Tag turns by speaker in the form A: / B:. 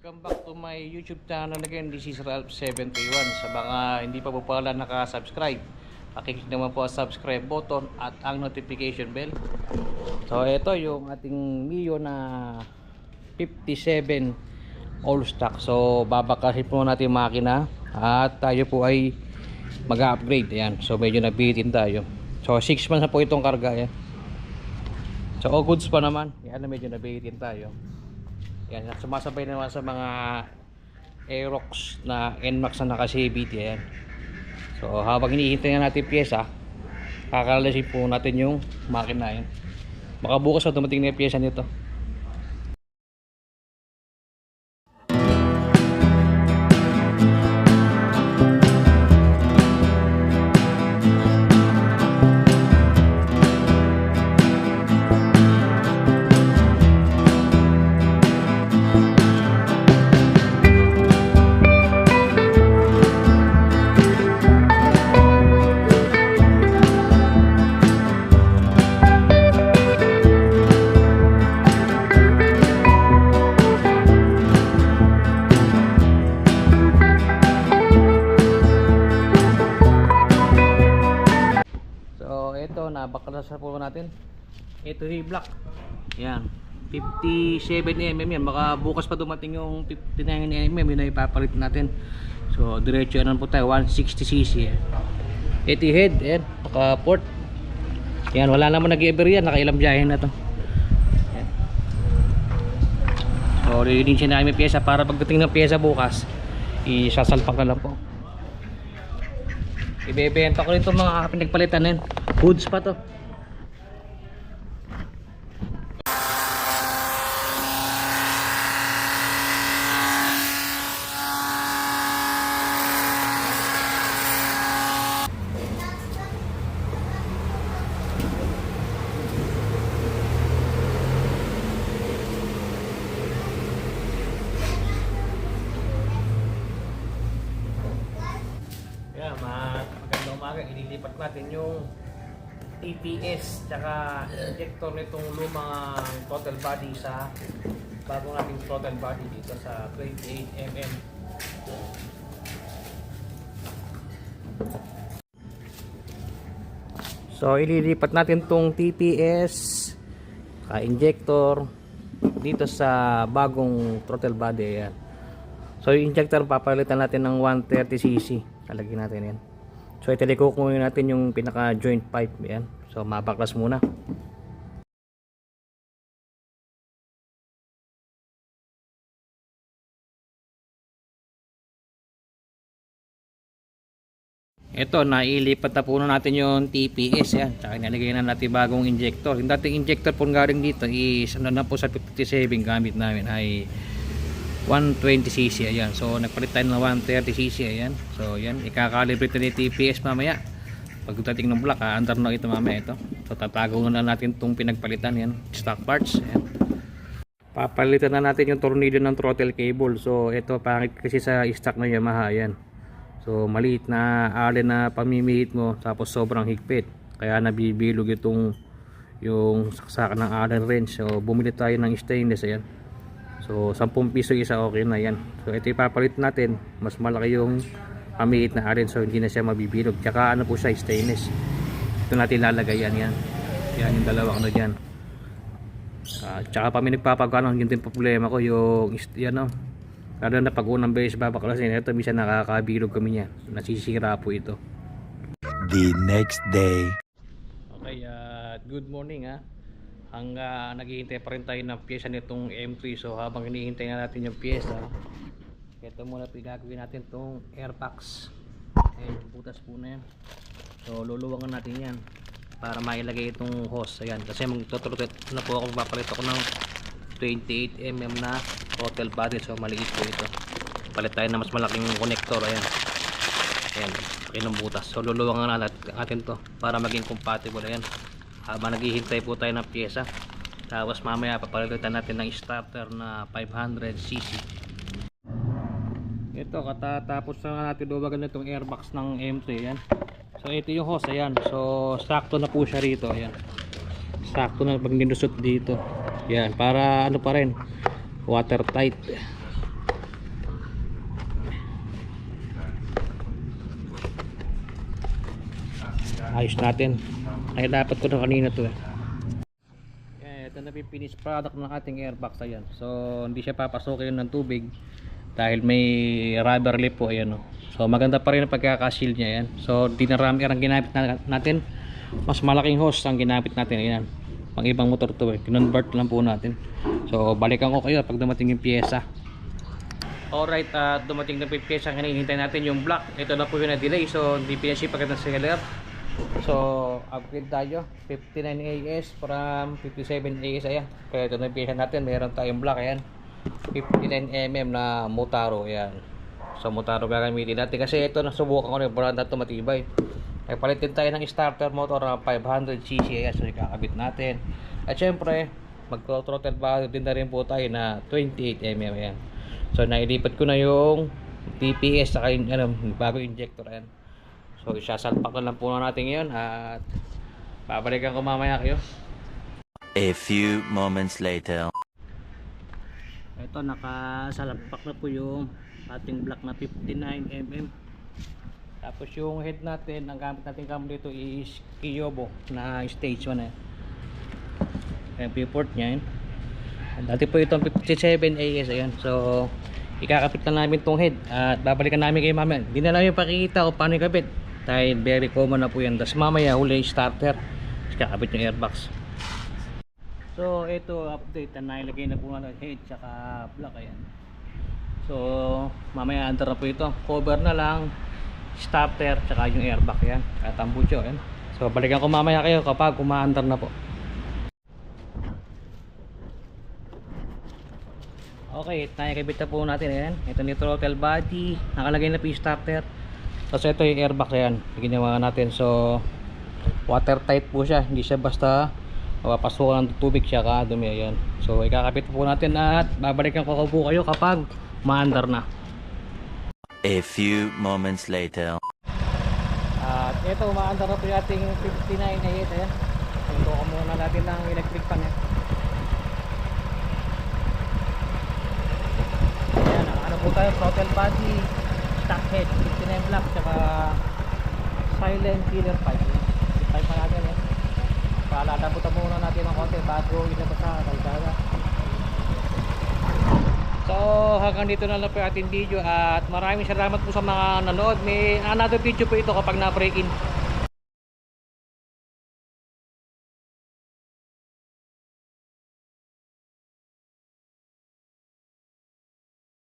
A: Welcome back to my YouTube channel again. This is Ralph731. Sa mga hindi pa po pala nakasubscribe, pakiclick naman po ang subscribe button at ang notification bell. So ito yung ating Mio na 57 all stock. So babakasin po natin yung makina at tayo po ay mag-upgrade. Ayan. So medyo nabitin tayo. So 6 months na po itong karga. Ayan. So all goods pa naman. Yan na medyo nabitin tayo. Yan, sumasabay naman sa mga Aerox na NMAX na naka-CVT. Ayan. So habang hinihintay na natin pyesa, kakalasin po natin yung makina. Yan. Baka bukas na dumating na yung pyesa nito. Baklas po natin. Ito yung block. Yan. 57mm yan. Baka bukas pa dumating yung 59mm yun na ipapalit natin. So diretso yan po tayo. 160cc. Ito yung head. Yan. Naka port. Yan. Wala naman nag-ever yan. Nakailang biyahe na to. Yan. So lilinisin namin yung pyesa para pagdating ng pyesa bukas isasalpak na lang po. Ibebenta ko rin itong mga pinagpalitan yan. Goods pa to. Yeah, magandang umaga. Ililipat natin yung TPS tsaka injector nitong lumang throttle body sa bagong nating throttle body dito sa 28mm. So ililipat natin tong TPS injector dito sa bagong throttle body. Ayan. So yung injector papalitan natin ng 130cc. Talagyan natin yan. So italiko muna natin yung pinaka joint pipe. Yan. So mabaklas muna. Ito, nailipat na po natin yung TPS. Yan. Tsaka nalagay na natin bagong injector. Yung dating injector po galing dito is ano na po sa 57 gamit namin ay 120cc. Ayan. So nagpalit tayo ng 130cc. Ayan. So yan, ikakalibrate na yung TPS mamaya. Pagdating ng block, andar na ito mamaya ito. So tatago na natin itong pinagpalitan. Yan, stock parts. Ayan. Papalitan na natin yung tornilyo ng throttle cable. So ito pangit kasi sa stock na Yamaha. Ayan. So maliit na allen na pamimihit mo, tapos sobrang higpit. Kaya nabibilog itong yung saksakan ng allen wrench. So bumili tayo ng stainless. Ayan. So 10 piso isa, okay na yan. So ito ipapalit natin, mas malaki yung pamiit na allen, so hindi na siya mabibilog. Tsaka ano po siya, stainless. Ito natin lalagay yan. Yan yung dalawang ano dyan. Tsaka pa may nagpapagano, yun din problema ko yung yan o. Lalo na pag unang beses babaklasin, ito minsan nakakabilog kami niya. Nasisira po ito.
B: The next day.
A: Okay, good morning hanggang naghihintay pa rin tayo ng pyesa nitong M3. So habang hinihintay na natin yung pyesa, ito muna gagawin natin itong airbox. Ayan, butas po na yan. So luluwangan natin yan para mailagay itong hose. Ayan, kasi magtutuloy na po ako, papalit ako ng 28mm na throttle body. So maliit po ito. Palit tayo na mas malaking connector. Ayan, ayan, ng butas. So luluwangan natin to para maging compatible. Ayan, habang naghihintay po tayo ng pyesa. Tapos mamaya papalitan natin ng starter na 500cc. Ito, katatapos na natin duwagan itong airbox ng M3. Ayan. So ito yung hose. Ayan. So sakto na po siya rito. Ayan. Sakto na pag nilusot dito. Ayan. Para ano pa rin, watertight. ayos natin. Ay dapat ko na kanina to eh. Ito na yung finished product ng ating airbox. Ayan. So hindi siya papasukin ng tubig dahil may rubber lip po. Ayan, oh. So maganda pa rin ang pagkaka-shield niya. Ayan. So di na rubber ang ginamit natin, mas malaking hose ang ginamit natin. Ayan, pang ibang motor to eh. Kinonvert lang po natin. So balikan ko kayo pag dumating yung pyesa. Alright, dumating na po yung pyesa. Hinihintay natin yung block. Ito na po yung na-delay, so hindi pinaship agad ng seller. So upgrade tayo 59 AS from 57 AS. Ayan, kaya ito na yung pyesa natin. Meron tayong block. Ayan, 59mm na Motaro. Ayan, so Motaro gagamitin natin kasi ito nasubukan ko na yung brand na ito, matibay. Ay palitin tayo ng starter motor na 500cc. Ayan, so ikakabit natin. At syempre mag-throttle valve din na rin po tayo na 28mm. Ayan, so nailipat ko na yung TPS saka yung bago injector. Ayan, so isasalpak na lang po natin ngayon at babalikan ko mamaya kayo.
B: A few moments later.
A: Ito, nakasalpak na po yung ating block na 59mm. Tapos yung head natin, ang gamit natin cam dito is Kyobo na stage 1 eh. Ayan, port nya yun. Dati po itong 57 AS. Ayan, so ikakapit na namin tong head at babalikan namin kayo mamaya. Hindi na namin pakikita kung paano ikabit dahil very common na po yan. Tapos mamaya huli starter, ikakabit yung airbox. So ito update na nailagay na po natin head tsaka block. Ayan, so mamaya under na po ito, cover na lang starter tsaka yung airbag. Yan at tambucho. Ayan, so balikan ko mamaya kayo kapag umaandar na po. Okay, nakikabit na po natin. Ayan, ito yung throttle body, nakalagay na po yung starter. Tapos ito yung airbag. Ayan, ginawa natin. So watertight po siya, hindi siya basta mapapasukan ng tubig siya kadumi. Ayan, so ikakabit po natin at babalikan ko po kayo kapag maandar na.
B: A few moments later.
A: At ito, maandar na po yung ating 59 AS. Ayan, subukan muna natin ng electric fan. Ayan, ano po tayo, throttle body, stock head 59 block tsaka silent killer pipe. Pipe pa natin eh. Palalabutan muna natin ng konti bago ilabas sa kalsada. So hanggang dito na lang po yung ating video at maraming salamat po sa mga nanood. May another video po ito kapag na-break in.